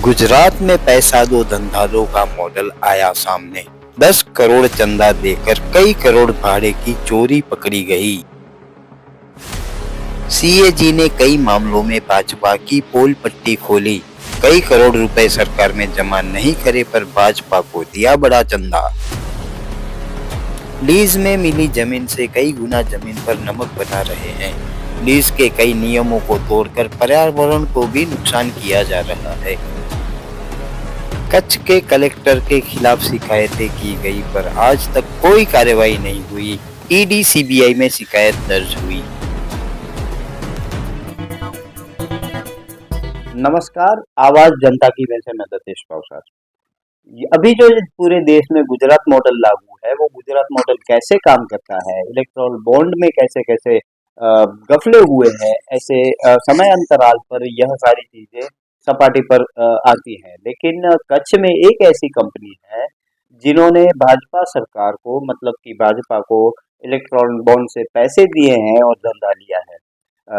गुजरात में पैसा दो धंधा दो का मॉडल आया सामने। 10 करोड़ चंदा देकर कई करोड़ भाड़े की चोरी पकड़ी गई। सीएजी ने कई मामलों में भाजपा की पोल पट्टी खोली। कई करोड़ रुपए सरकार में जमा नहीं करे पर भाजपा को दिया बड़ा चंदा। लीज में मिली जमीन से कई गुना जमीन पर नमक बना रहे हैं। लीज के कई नियमों को तोड़कर पर्यावरण को भी नुकसान किया जा रहा है। कच्छ के कलेक्टर के खिलाफ शिकायतें की गई पर आज तक कोई कार्रवाई नहीं हुई। ईडी सीबीआई में शिकायत दर्ज हुई। नमस्कार, आवाज जनता की में से मैं दतेश पावसार। अभी जो पूरे देश में गुजरात मॉडल लागू है, वो गुजरात मॉडल कैसे काम करता है, इलेक्टोरल बॉन्ड में कैसे कैसे गफले हुए हैं, ऐसे समय अंतराल पर यह सारी चीजें सपाटी पर आती हैं। लेकिन कच्छ में एक ऐसी कंपनी है जिन्होंने भाजपा सरकार को, मतलब कि भाजपा को इलेक्ट्रॉन बॉन्ड से पैसे दिए हैं और धंधा लिया है।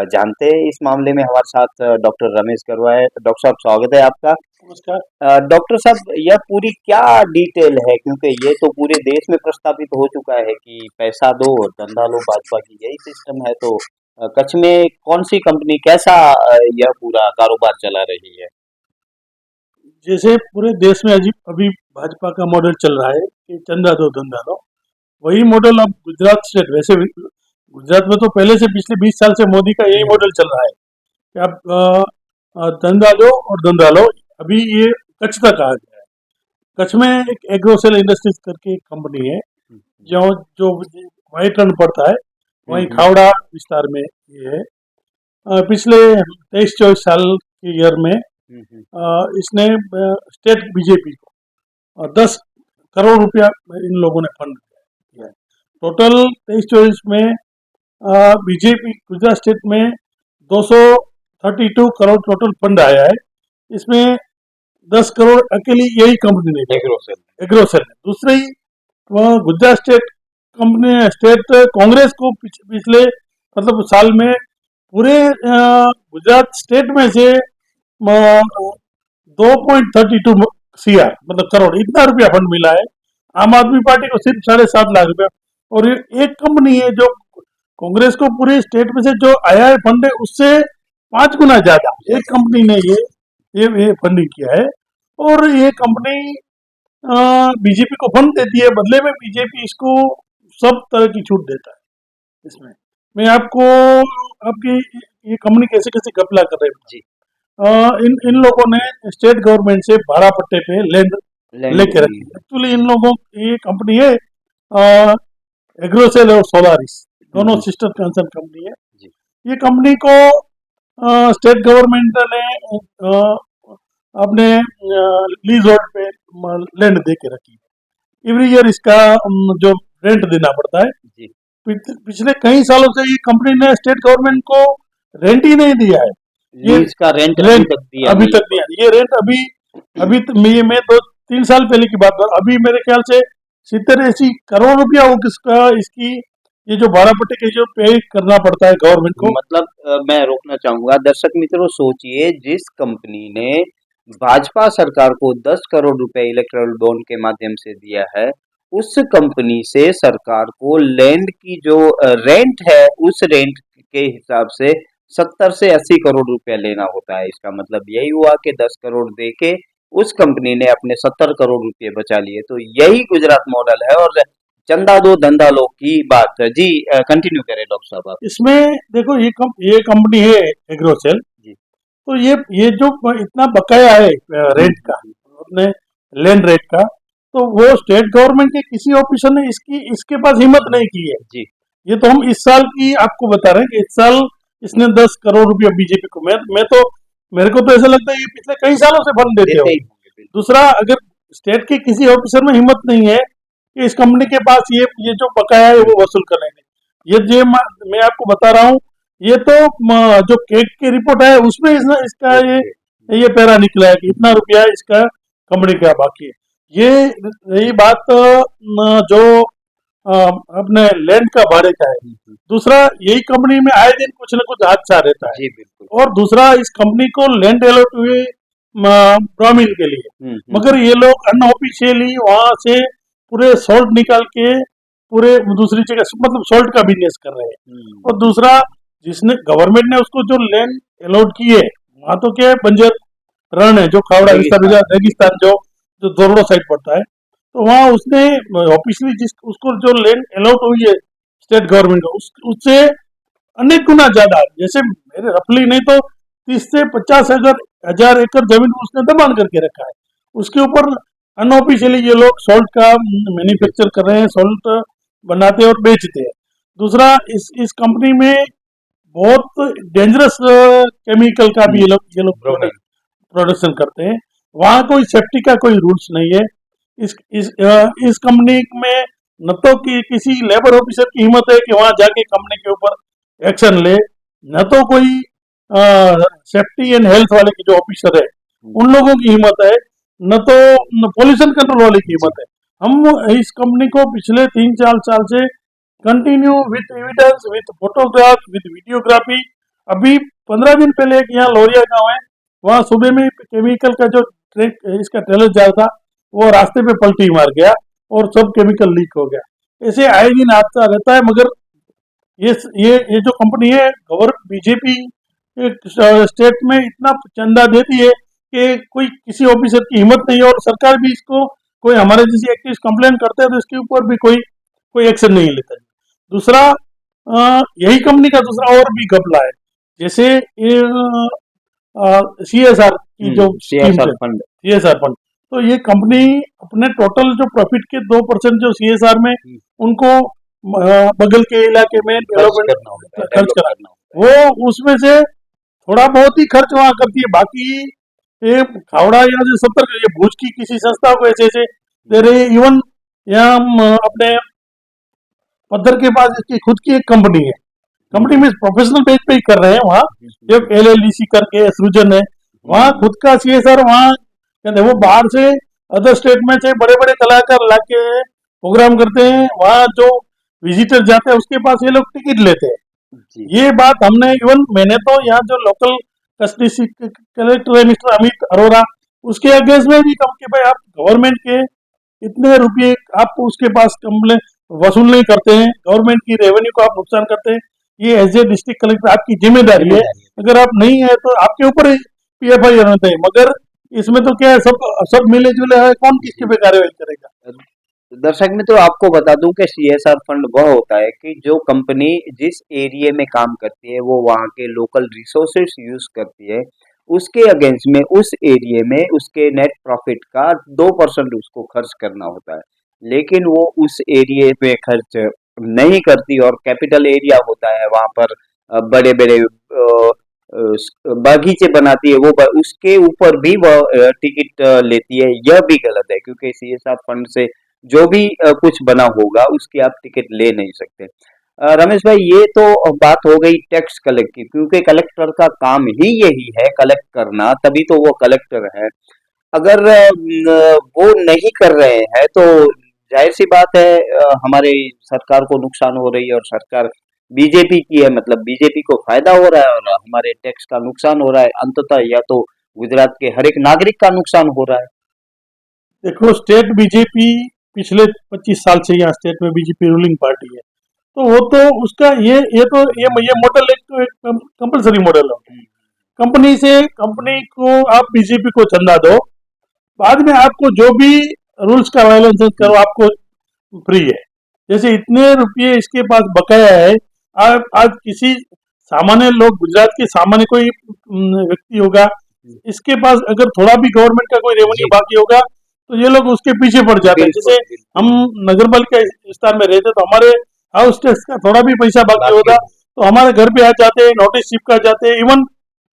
जानते हैं इस मामले में हमारे साथ डॉक्टर रमेश गरवा है। डॉक्टर साहब, स्वागत है आपका। नमस्कार। डॉक्टर साहब, यह पूरी क्या डिटेल है, क्योंकि ये तो पूरे देश में प्रस्तावित हो चुका है कि पैसा दो और धंधा लो, भाजपा की यही सिस्टम है। तो कच्छ में कौन सी कंपनी कैसा यह पूरा कारोबार चला रही है? जैसे पूरे देश में अभी भाजपा का मॉडल चल रहा है कि चंदा दो धंधा दो, वही मॉडल अब गुजरात स्टेट, वैसे भी गुजरात में तो पहले से पिछले 20 साल से मोदी का यही मॉडल चल रहा है कि आप धंधा दो और धंधा लो। अभी ये कच्छ तक आ गया है। कच्छ में एक एग्रोसेल इंडस्ट्रीज करके एक कंपनी है जो व्हाइट रन पड़ता है, वहीं खावड़ा विस्तार में ये है। पिछले 23-24 साल के ईयर में इसने स्टेट बीजेपी को 10 करोड़ रुपया इन लोगों ने फंड किया है। टोटल 23-24 में बीजेपी गुजरात स्टेट में 232 करोड़ टोटल फंड आया है। इसमें 10 करोड़ अकेली यही कंपनी ने, एग्रोसेल। दूसरी Gujarat state company, state Congress को पिछले मतलब साल में पूरे गुजरात स्टेट में से 2.32 CR मतलब करोड़ इतना रुपया फंड मिला है। आम आदमी पार्टी को सिर्फ 7.5 लाख रुपया। और ये एक कंपनी है जो कांग्रेस को पूरे स्टेट में से जो आया है फंड है उससे 5 गुना ज्यादा एक कंपनी ने ये फंडिंग किया है। और ये कंपनी बीजेपी को फंड देती है, बदले में बीजेपी इसको सब तरह की छूट देता है। इसमें मैं आपको आपकी ये कंपनी कैसे कैसे घपला कर रहे हैं जी। इन लोगों ने स्टेट गवर्नमेंट से भाड़ा पट्टे पे लैंड लेके रखी। एक्चुअली इन लोगों की ये कंपनी है एग्रोसेल और सोलारिस, दोनों सिस्टर कंसर्न कंपनी है जी। ये कंपनी को स्टेट गवर्नमेंट ने अपने लीज रोड पे लैंड दे के रखी है। एवरी ईयर इसका जो रेंट देना पड़ता है जी। पिछले कई सालों से ये कंपनी ने स्टेट गवर्नमेंट को रेंट ही नहीं दिया है। ये इसका रेंट अभी तक दिया। ये रेंट अभी मैं 2-3 साल पहले की बात कर, अभी मेरे ख्याल से 70-80 करोड़ रुपया वो किसका इसकी ये जो भाड़ा पट्टे के जो पे करना पड़ता है गवर्नमेंट को। मतलब मैं रोकना चाहूंगा, दर्शक मित्रों, सोचिए जिस कंपनी ने भाजपा सरकार को 10 करोड़ रुपए इलेक्टोरल बॉन्ड के माध्यम से दिया है, उस कंपनी से सरकार को लैंड की जो रेंट है, उस रेंट के हिसाब से 70 से 80 करोड़ रुपया लेना होता है। इसका मतलब यही हुआ कि 10 करोड़ दे के उस कंपनी ने अपने 70 करोड़ रुपए बचा लिए। तो यही गुजरात मॉडल है और चंदा दो धंधा लो की बात है जी। कंटिन्यू करें डॉक्टर साहब आप। इसमें देखो ये कंपनी है एग्रोसेल जी। तो ये जो इतना बकाया है रेंट का, अपने लैंड रेट का, तो वो स्टेट गवर्नमेंट के किसी ऑफिसर ने इसके पास हिम्मत नहीं की है जी। ये तो हम इस साल की आपको बता रहे हैं कि इस साल इसने 10 करोड़ रुपया बीजेपी को, मेरे को तो ऐसा लगता है ये पिछले कई सालों से फंड देते हो। दूसरा, अगर स्टेट के किसी ऑफिसर में हिम्मत नहीं है कि इस कंपनी के पास ये जो बकाया है वो वसूल कर लेंगे। ये मैं आपको बता रहा हूँ, ये तो जो केक की रिपोर्ट है उसमें इसका ये पैरा निकला है कि इतना रुपया इसका कंपनी का बाकी है। यही बात जो अपने लैंड का भाड़े का है। दूसरा, यही कंपनी में आए दिन कुछ न कुछ हादसा रहता है। और दूसरा, इस कंपनी को लैंड अलॉट हुए ब्राह्मीण के लिए, मगर ये लोग अनऑफिशियली वहां से पूरे सॉल्ट निकाल के पूरे दूसरी जगह मतलब सॉल्ट का बिजनेस कर रहे हैं। और दूसरा, जिसने गवर्नमेंट ने उसको जो लैंड अलॉट की है, वहां तो क्या है, बंजर रण है, जो खावड़ा विस्तार रेगिस्तान जो जो दोरडो साइड पड़ता है, तो वहाँ उसने ऑफिशियली जिस उसको जो लैंड अलॉट हुई है स्टेट गवर्नमेंट को, उससे अनेक गुना ज्यादा, जैसे मेरे रफली नहीं तो 30 से 50 हजार एकड़ जमीन उसने दबान करके रखा है। उसके ऊपर अनऑफिशियली ये लोग सॉल्ट का मैन्युफैक्चर कर रहे हैं, सॉल्ट बनाते हैं और बेचते हैं। दूसरा, इस कंपनी में बहुत डेंजरस केमिकल का भी ये लोग प्रोडक्शन करते हैं। वहाँ कोई सेफ्टी का कोई रूल्स नहीं है। इस कंपनी में न तो किसी लेबर ऑफिसर की हिम्मत है कि वहां जाके कंपनी के ऊपर एक्शन ले, न तो कोई सेफ्टी एंड हेल्थ वाले की जो ऑफिसर है उन लोगों की हिम्मत है, न तो पोल्यूशन कंट्रोल वाले की हिम्मत है। हम इस कंपनी को पिछले 3-4 साल से continue with evidence, with photograph, with videography, अभी 15 दिन पहले एक यहाँ लोरिया गांव है, वहाँ सुबह में केमिकल का जो ट्रक इसका ट्रेलर जा रहा था, वो रास्ते पे पलटी मार गया और सब केमिकल लीक हो गया। ऐसे आए दिन हादसा रहता है। मगर ये जो कंपनी है, बीजेपी स्टेट में इतना चंदा देती है कि कोई किसी ऑफिसर की हिम्मत नहीं है, और सरकार भी इसको कोई हमारे जैसे एक्टिविस्ट कंप्लेन करते हैं तो इसके ऊपर भी कोई एक्शन नहीं लेता है। दूसरा, यही कंपनी का दूसरा और भी घपला है, जैसे CSR की जो CSR फंड, CSR फंड, तो ये कंपनी अपने टोटल जो प्रॉफिट के 2% जो CSR में उनको बगल के इलाके में डेवलपमेंट खर्च करना, वो उसमें से थोड़ा बहुत ही खर्च वहां करती है। बाकी ये खावड़ा यहाँ से 70, ये भूज की किसी संस्था को ऐसे ऐसे दे रहे हैं। इवन यहाँ हम अपने पत्थर के पास इसकी खुद की एक कंपनी है, कंपनी में प्रोफेशनल बेस पे ही कर रहे हैं। वहाँ एक LLDC करके सृजन है, वहाँ खुद का CSR, वहाँ कहते हैं वो बाहर से अदर स्टेट में से बड़े बड़े कलाकार लाके प्रोग्राम करते हैं, वहाँ जो विजिटर जाते हैं उसके पास ये लोग टिकट लेते हैं। ये बात हमने, इवन मैंने तो यहाँ जो लोकल कस्टडी कलेक्टर है मिस्टर अमित अरोरा, उसके अगेंस्ट में भी कहा कि भाई आप गवर्नमेंट के इतने रुपये आप उसके पास कंप्लेन वसूल नहीं करते हैं, गवर्नमेंट की रेवेन्यू को आप नुकसान करते हैं, ये एज ए डिस्ट्रिक्ट कलेक्टर आपकी जिम्मेदारी है। अगर आप नहीं है तो आपके ऊपर ही PFI होना चाहिए। मगर इसमें तो क्या है, सब मिले जुले है, कौन किसके पे कार्रवाई करेगा। दर्शक मित्रों, आपको बता दूं कि CSR फंड वह होता है कि जो कंपनी जिस एरिया में काम करती है वो वहाँ के लोकल रिसोर्सेज यूज करती है, उसके अगेंस्ट में उस एरिया में उसके नेट प्रॉफिट का 2% उसको खर्च करना होता है। लेकिन वो उस एरिया पे खर्च नहीं करती, और कैपिटल एरिया होता है वहाँ पर बड़े बड़े बागीचे बनाती है, वो उसके ऊपर भी वह टिकट लेती है। यह भी गलत है, क्योंकि CSR फंड से जो भी कुछ बना होगा उसकी आप टिकट ले नहीं सकते। रमेश भाई, ये तो बात हो गई टैक्स कलेक्ट की, क्योंकि कलेक्टर का काम ही यही है, कलेक्ट करना, तभी तो वो कलेक्टर है। अगर वो नहीं कर रहे हैं तो जाहिर सी बात है हमारे सरकार को नुकसान हो रही है, और सरकार बीजेपी की है, मतलब बीजेपी को फायदा हो रहा है और हमारे टैक्स का नुकसान हो रहा है। अंततः या तो गुजरात के हर एक नागरिक का नुकसान हो रहा है। देखो, स्टेट बीजेपी पिछले 25 साल से यहाँ स्टेट में बीजेपी रूलिंग पार्टी है, तो वो तो उसका ये मॉडल एक कंपलसरी मॉडल है। कंपनी को आप बीजेपी को चंदा दो, बाद में आपको जो भी रूल्स का वायलेंस करो आपको फ्री है। जैसे इतने रुपये इसके पास बकाया है, आज किसी सामान्य लोग, गुजरात के सामान्य कोई व्यक्ति होगा, इसके पास अगर थोड़ा भी गवर्नमेंट का कोई रेवेन्यू बाकी होगा तो ये लोग उसके पीछे पड़ जाते हैं। जैसे हम नगरपाल के विस्तार में रहते तो हमारे हाउस टैक्स का थोड़ा भी पैसा बाकी होता तो हमारे घर पे आ जाते हैं, नोटिस चिपका जाते हैं, इवन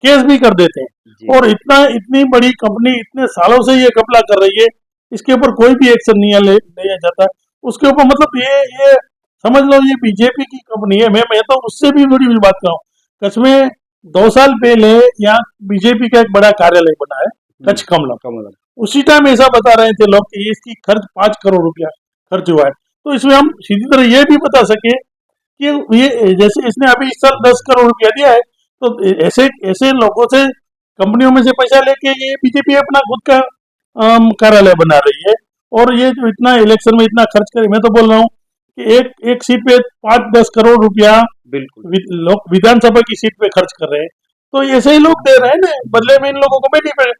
केस भी कर देते हैं। और इतनी बड़ी कंपनी इतने सालों से ये घपला कर रही है, इसके ऊपर कोई भी एक्शन नहीं लिया जाता उसके ऊपर। मतलब ये समझ लो ये बीजेपी की कंपनी है। मैं तो उससे भी बड़ी बात कर रहा हूँ, कच्छ में 2 साल पहले यहाँ बीजेपी का एक बड़ा कार्यालय बना है, कच्छ कमलम। उसी टाइम ऐसा बता रहे थे लोग कि इसकी खर्च 5 करोड़ रुपया खर्च हुआ है। तो इसमें हम सीधी तरह ये भी बता सके कि ये जैसे इसने अभी इस साल 10 करोड़ रुपया दिया है, तो ऐसे लोगों से कंपनियों में से पैसा लेके ये बीजेपी अपना खुद का कार्यालय बना रही है। और ये जो इतना इलेक्शन में इतना खर्च करे, मैं तो बोल रहा हूँ कि एक एक सीट पे 5-10 करोड़ रुपया बिल्कुल लोग विधानसभा की सीट पे खर्च कर रहे हैं। तो ऐसे ही लोग दे रहे हैं ना, बदले में इन लोगों को बेनिफिट।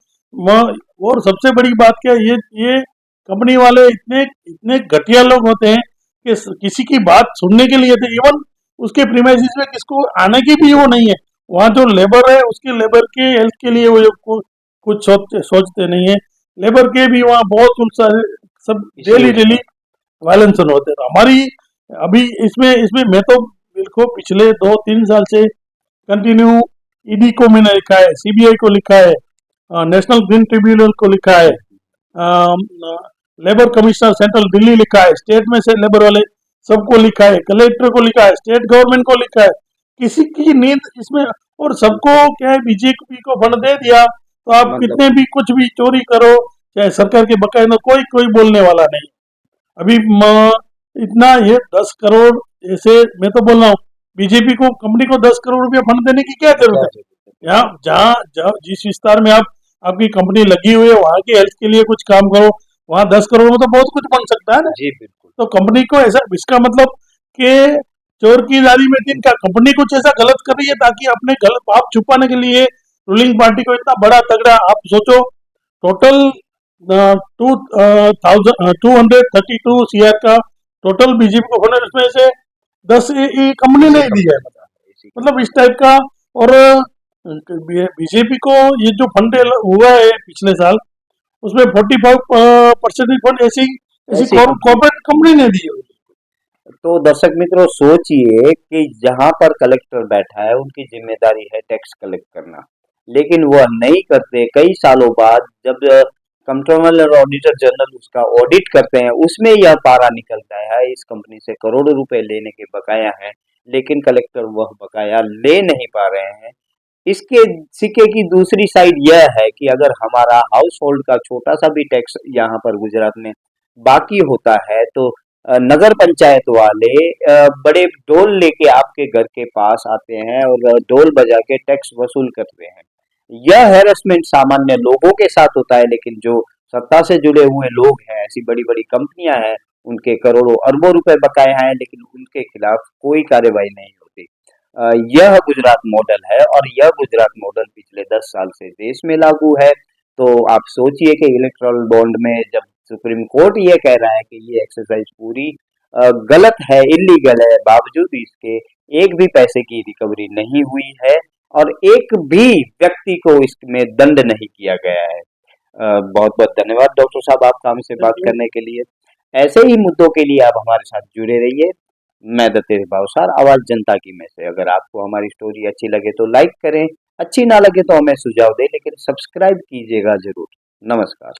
और सबसे बड़ी बात क्या है, ये कंपनी वाले इतने इतने घटिया लोग होते हैं कि किसी की बात सुनने के लिए, तो इवन उसके प्रीमाइसेस में किसको आने की भी वो नहीं है। वहाँ जो लेबर है उसके लेबर के हेल्थ के लिए वो कुछ सोचते नहीं है। लेबर के भी वहाँ बहुत उत्साह, सब डेली इश्यूज डेली हैं। वायलेंस होते हैं। तो हमारी अभी इसमें इसमें मैं तो बिल्कुल पिछले 2-3 साल से कंटिन्यू ईडी को मैंने लिखा है, सीबीआई को लिखा है, नेशनल ग्रीन ट्रिब्यूनल को लिखा है, लेबर कमिश्नर सेंट्रल दिल्ली लिखा है, स्टेट में से लेबर वाले सबको लिखा है, कलेक्टर को लिखा है, स्टेट गवर्नमेंट को लिखा है। किसी की नींद इसमें, और सबको क्या है, बीजेपी को फंड दे दिया तो आप मतलब कितने भी कुछ भी चोरी करो, चाहे सरकार के बकाये, तो कोई कोई बोलने वाला नहीं। अभी इतना ये 10 करोड़, जैसे मैं तो बोल रहा हूँ बीजेपी को, कंपनी को 10 करोड़ रुपया फंड देने की क्या क्या जरूरत है? जरूरत है? यहाँ जहाँ जहाँ जिस विस्तार में आप आपकी कंपनी लगी हुई है वहाँ की हेल्थ के लिए कुछ काम करो। वहाँ 10 करोड़ में तो बहुत कुछ बन सकता है ना। जी बिल्कुल। तो कंपनी को ऐसा, इसका मतलब कि चोर की दाढ़ी में तीन का, कंपनी कुछ ऐसा गलत कर रही है ताकि अपने गलत पाप छुपाने के लिए रूलिंग पार्टी को इतना बड़ा तगड़ा, आप सोचो टोटल 232 CR का टोटल बीजेपी को फंड, उसमें से 10 ये कंपनी इसी ने ही दिया है। कंपनी का है, इसी मतलब कंपनी इस टाइप का। और बीजेपी को ये जो फंड हुआ है पिछले साल, उसमें 45% फंड ऐसी ऐसी ऐसी कंपनी। कॉर्पोरेट कंपनी ने दी है। तो दर्शक मित्रों सोचिए कि जहां पर कलेक्टर बैठा है उनकी जिम्मेदारी है टैक्स कलेक्ट करना, लेकिन वह नहीं करते। कई सालों बाद जब कंट्रोलर और ऑडिटर जनरल उसका ऑडिट करते हैं, उसमें यह पारा निकलता है इस कंपनी से करोड़ों रुपए लेने के बकाया हैं, लेकिन कलेक्टर वह बकाया ले नहीं पा रहे हैं। इसके सिक्के की दूसरी साइड यह है कि अगर हमारा हाउस होल्ड का छोटा सा भी टैक्स यहाँ पर गुजरात में बाकी होता है, तो नगर पंचायत वाले बड़े ढोल लेके आपके घर के पास आते हैं और ढोल बजा के टैक्स वसूल करते हैं। यह हैरेसमेंट सामान्य लोगों के साथ होता है, लेकिन जो सत्ता से जुड़े हुए लोग हैं, ऐसी बड़ी बड़ी कंपनियां हैं, उनके करोड़ों अरबों रुपए बकाए हैं, लेकिन उनके खिलाफ कोई कार्रवाई नहीं होती। यह गुजरात मॉडल है और यह गुजरात मॉडल पिछले 10 साल से देश में लागू है। तो आप सोचिए कि इलेक्टोरल बॉन्ड में जब सुप्रीम कोर्ट ये कह रहा है कि ये एक्सरसाइज पूरी गलत है, इलीगल है, बावजूद इसके एक भी पैसे की रिकवरी नहीं हुई है और एक भी व्यक्ति को इसमें दंड नहीं किया गया है। बहुत बहुत धन्यवाद डॉक्टर साहब आपका हमसे थैंक बात यू। करने के लिए। ऐसे ही मुद्दों के लिए आप हमारे साथ जुड़े रहिए। मैं दत्तेश भावसार, आवाज जनता की में से। अगर आपको हमारी स्टोरी अच्छी लगे तो लाइक करें, अच्छी ना लगे तो हमें सुझाव दें, लेकिन सब्सक्राइब कीजिएगा जरूर। नमस्कार।